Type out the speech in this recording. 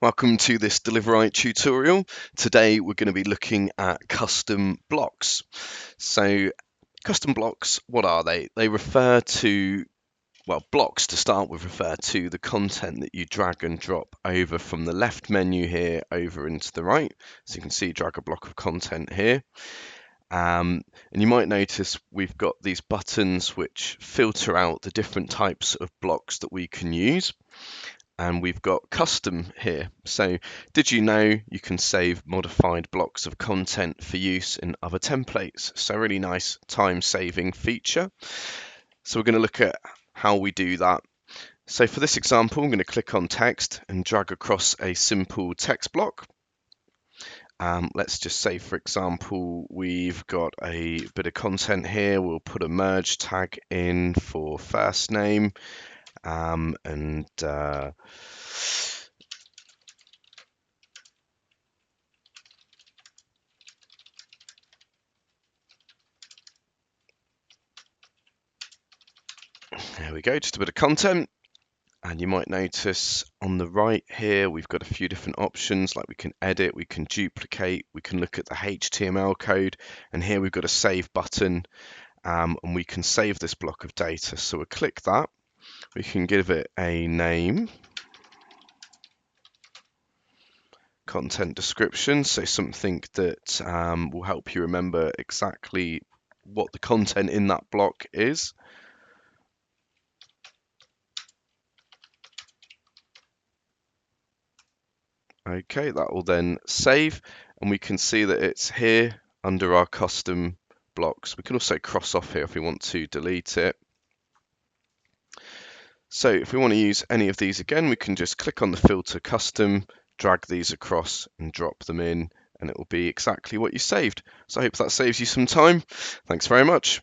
Welcome to this Deliverite tutorial. Today we're going to be looking at custom blocks. So custom blocks, what are they? They refer to, well, blocks to start with refer to the content that you drag and drop over from the left menu here over into the right. So you can see drag a block of content here. And you might notice we've got these buttons which filter out the different types of blocks that we can use. And we've got custom here. So did you know you can save modified blocks of content for use in other templates? So really nice time saving feature. So we're going to look at how we do that. So for this example, I'm going to click on text and drag across a simple text block. Let's just say, for example, we've got a bit of content here. We'll put a merge tag in for first name there we go, just a bit of content. And you might notice on the right here, we've got a few different options, like we can edit, we can duplicate, we can look at the HTML code, and here we've got a save button, and we can save this block of data. So we'll click that, we can give it a name, content description, so something that will help you remember exactly what the content in that block is. Okay, that will then save, and we can see that it's here under our custom blocks. We can also cross off here if we want to delete it. So if we want to use any of these again, we can just click on the filter custom, drag these across and drop them in, and it will be exactly what you saved. So I hope that saves you some time. Thanks very much.